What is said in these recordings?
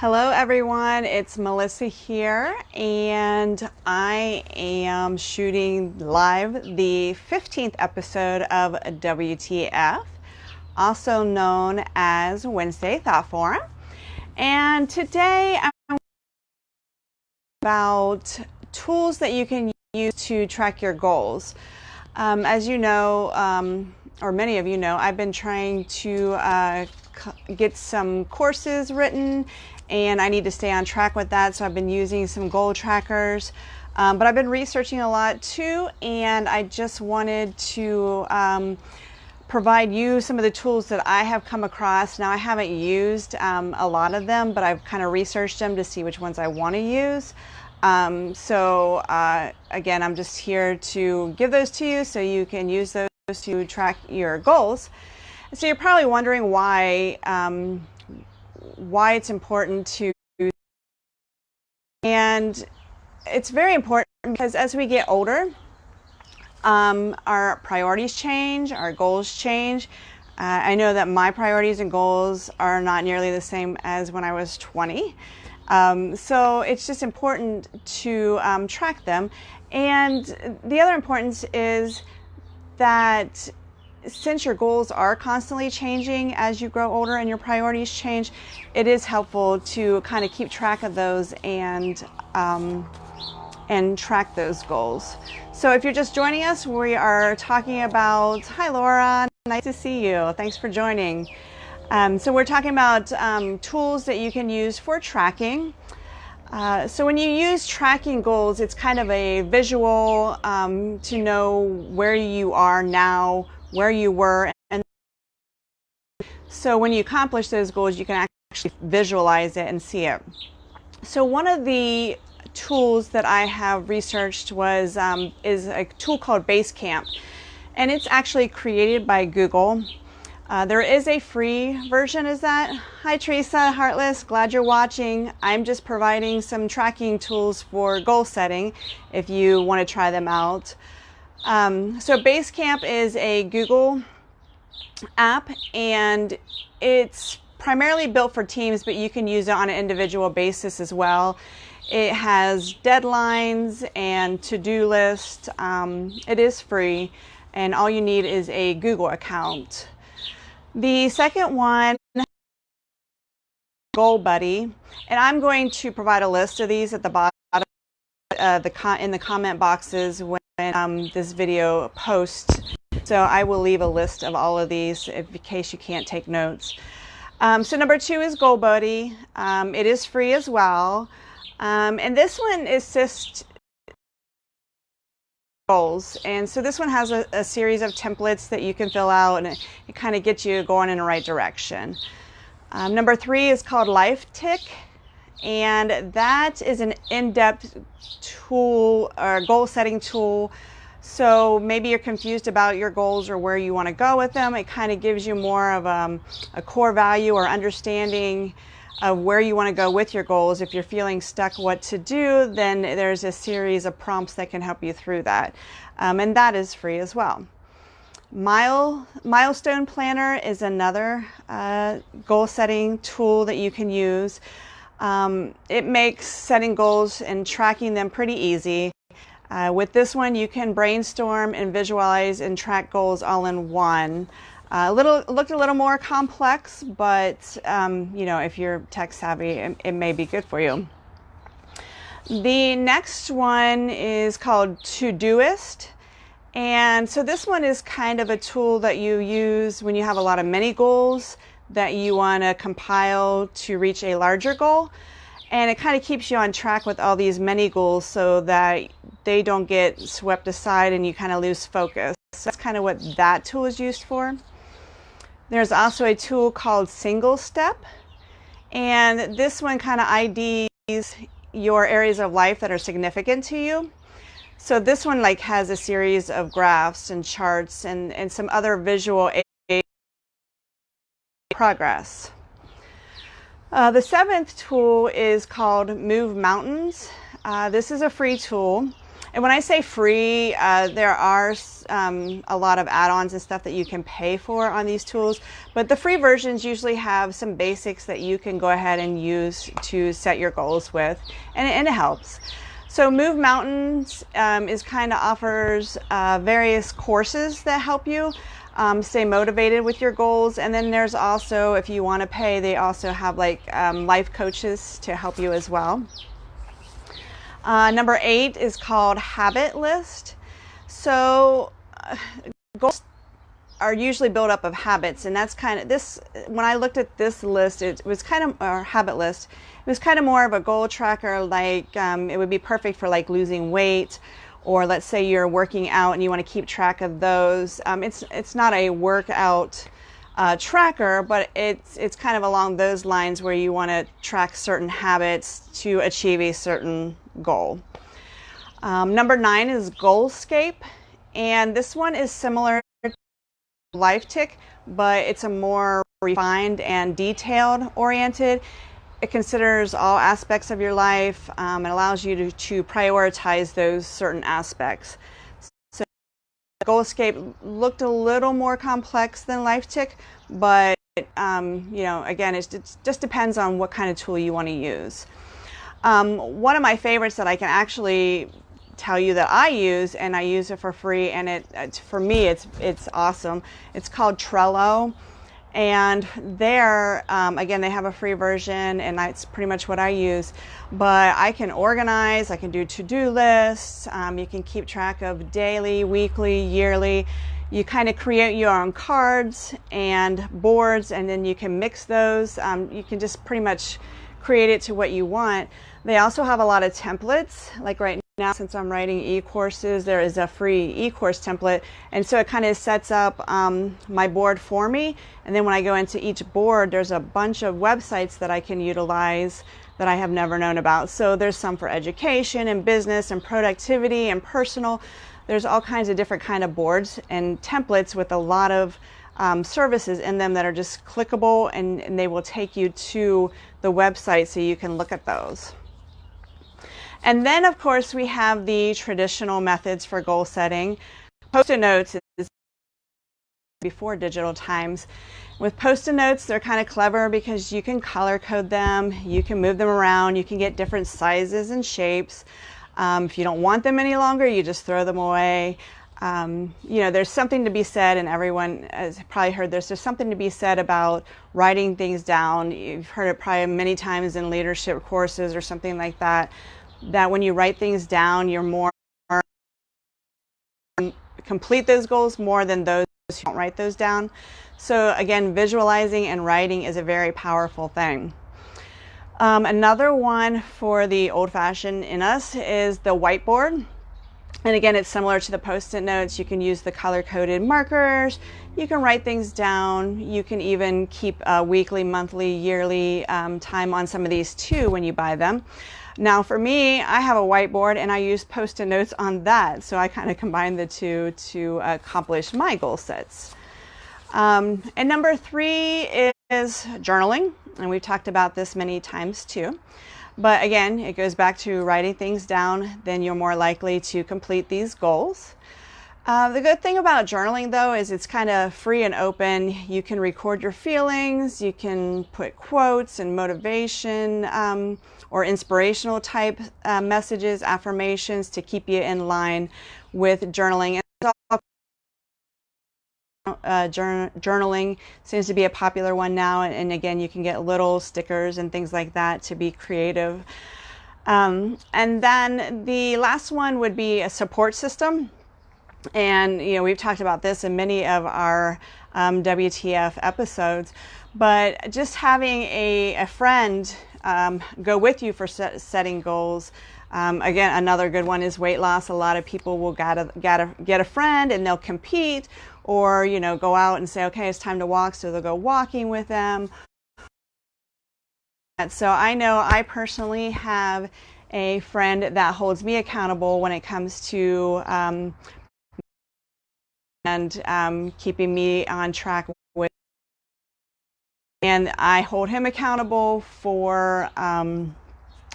Hello everyone, it's Melissa here, and I am shooting live the 15th episode of WTF, also known as Wednesday Thought Forum. And today I'm about tools that you can use to track your goals. As you know, or many of you know, I've been trying to get some courses written, and I need to stay on track with that, so I've been using some goal trackers. But I've been researching a lot too, and I just wanted to provide you some of the tools that I have come across. Now, I haven't used a lot of them, but I've kind of researched them to see which ones I want to use. Again, I'm just here to give those to you so you can use those to track your goals. So you're probably wondering why it's important to, and it's very important because as we get older, our priorities change, our goals change. I know that my priorities and goals are not nearly the same as when I was 20. So it's just important to track them. And the other importance is that since your goals are constantly changing as you grow older and your priorities change, it is helpful to kind of keep track of those and track those goals. So if you're just joining us, we are talking about, hi Laura, nice to see you. Thanks for joining. So we're talking about tools that you can use for tracking. So when you use tracking goals, it's kind of a visual to know where you are now, where you were, and so when you accomplish those goals, you can actually visualize it and see it. So one of the tools that I have researched is a tool called Basecamp, and it's actually created by Google. There is a free version. Is that? Hi Teresa, Heartless, glad you're watching. I'm just providing some tracking tools for goal setting if you want to try them out. So Basecamp is a Google app, and it's primarily built for teams, but you can use it on an individual basis as well. It has deadlines and to-do lists. It is free, and all you need is a Google account. The second one, Goal Buddy, and I'm going to provide a list of these at the bottom in the comment boxes when this video posts. So I will leave a list of all of these in case you can't take notes. So number 2 is Goal Buddy. It is free as well. And this one is just goals. And so this one has a series of templates that you can fill out, and it kind of gets you going in the right direction. Number 3 is called Lifetick, and that is an in-depth tool or goal setting tool. So maybe you're confused about your goals or where you want to go with them. It kind of gives you more of a core value or understanding of where you want to go with your goals. If you're feeling stuck what to do, then there's a series of prompts that can help you through that. And that is free as well. Milestone Planner is another goal setting tool that you can use. It makes setting goals and tracking them pretty easy. With this one, you can brainstorm and visualize and track goals all in one. Looked a little more complex, but you know, if you're tech savvy, it may be good for you. The next one is called Todoist. And so this one is kind of a tool that you use when you have a lot of mini goals that you want to compile to reach a larger goal. And it kind of keeps you on track with all these mini goals so that they don't get swept aside and you kind of lose focus. So that's kind of what that tool is used for. There's also a tool called Single Step, and this one kind of IDs your areas of life that are significant to you. So this one like has a series of graphs and charts and some other visual progress. The 7th tool is called Move Mountains. This is a free tool, And when I say free, there are a lot of add-ons and stuff that you can pay for on these tools, but the free versions usually have some basics that you can go ahead and use to set your goals with, and it helps. So Move Mountains offers various courses that help you stay motivated with your goals. And then there's also, if you want to pay, they also have like life coaches to help you as well. Number 8 is called Habit List. So goals are usually built up of habits, and that's kind of this. When I looked at this list, it was kind of our habit list. It was kind of more of a goal tracker, like it would be perfect for like losing weight, or let's say you're working out and you want to keep track of those. It's not a workout tracker, but it's kind of along those lines where you want to track certain habits to achieve a certain goal. Number 9 is Goalscape, and this one is similar to Lifetick, but it's a more refined and detailed oriented. It considers all aspects of your life. It allows you to prioritize those certain aspects. So Goalscape looked a little more complex than Lifetick, but again, it just depends on what kind of tool you want to use. One of my favorites that I can actually tell you that I use, and I use it for free, and for me it's awesome. It's called Trello. And there, again, they have a free version, and that's pretty much what I use. But I can organize, I can do to-do lists, you can keep track of daily, weekly, yearly. You kind of create your own cards and boards, and then you can mix those. You can just pretty much create it to what you want. They also have a lot of templates, like right now, since I'm writing e-courses, there is a free e-course template, and so it kind of sets up my board for me, and then when I go into each board, there's a bunch of websites that I can utilize that I have never known about. So there's some for education and business and productivity and personal. There's all kinds of different kind of boards and templates with a lot of services in them that are just clickable, and they will take you to the website so you can look at those. And then, of course, we have the traditional methods for goal setting. Postit Notes is before digital times. With Postit Notes, they're kind of clever because you can color code them, you can move them around, you can get different sizes and shapes. If you don't want them any longer, you just throw them away. There's something to be said, and everyone has probably heard this, there's something to be said about writing things down. You've heard it probably many times in leadership courses or something like that, that when you write things down, you're more complete those goals more than those who don't write those down. So again, visualizing and writing is a very powerful thing. Another one for the old-fashioned in us is the whiteboard. And again, it's similar to the Postit Notes. You can use the color-coded markers. You can write things down. You can even keep a weekly, monthly, yearly time on some of these too when you buy them. Now for me, I have a whiteboard and I use Postit Notes on that. So I kind of combine the two to accomplish my goal sets. And number 3 is journaling. And we've talked about this many times too. But again, it goes back to writing things down, then you're more likely to complete these goals. The good thing about journaling though is it's kind of free and open. You can record your feelings, you can put quotes and motivation or inspirational type messages, affirmations to keep you in line with journaling. Journaling seems to be a popular one now, and again, you can get little stickers and things like that to be creative. And then the last one would be a support system, and we've talked about this in many of our WTF episodes, but just having a friend go with you for setting goals. Again, another good one is weight loss. A lot of people will get a friend and they'll compete, or go out and say, okay, it's time to walk, so they'll go walking with them. So I know I personally have a friend that holds me accountable when it comes to keeping me on track with, and I hold him accountable for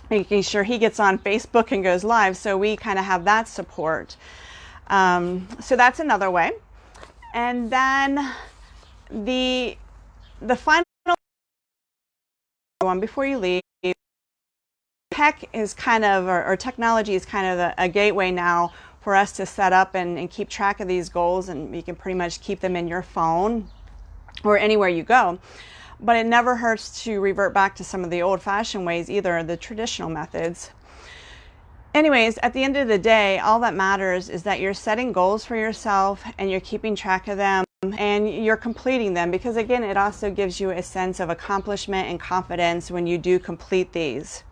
making sure he gets on Facebook and goes live. So we kind of have that support. So that's another way. And then the final one before you leave, tech is kind of, or technology is kind of a gateway now for us to set up and keep track of these goals, and you can pretty much keep them in your phone or anywhere you go. But it never hurts to revert back to some of the old-fashioned ways either, the traditional methods. Anyways, at the end of the day, all that matters is that you're setting goals for yourself and you're keeping track of them and you're completing them, because again, it also gives you a sense of accomplishment and confidence when you do complete these.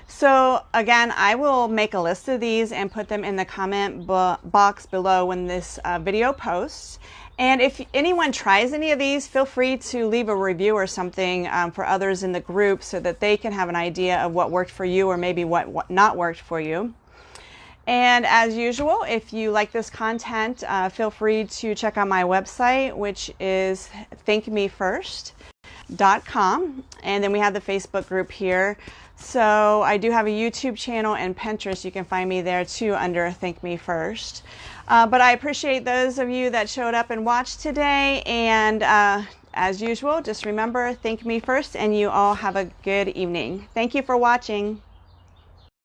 So again, I will make a list of these and put them in the comment box below when this video posts. And if anyone tries any of these, feel free to leave a review or something for others in the group so that they can have an idea of what worked for you or maybe what not worked for you. And as usual, if you like this content, feel free to check out my website, which is thinkmefirst.com. And then we have the Facebook group here. So I do have a YouTube channel and Pinterest. You can find me there too under Think Me First. But I appreciate those of you that showed up and watched today. And as usual, just remember, think me first, and you all have a good evening. Thank you for watching.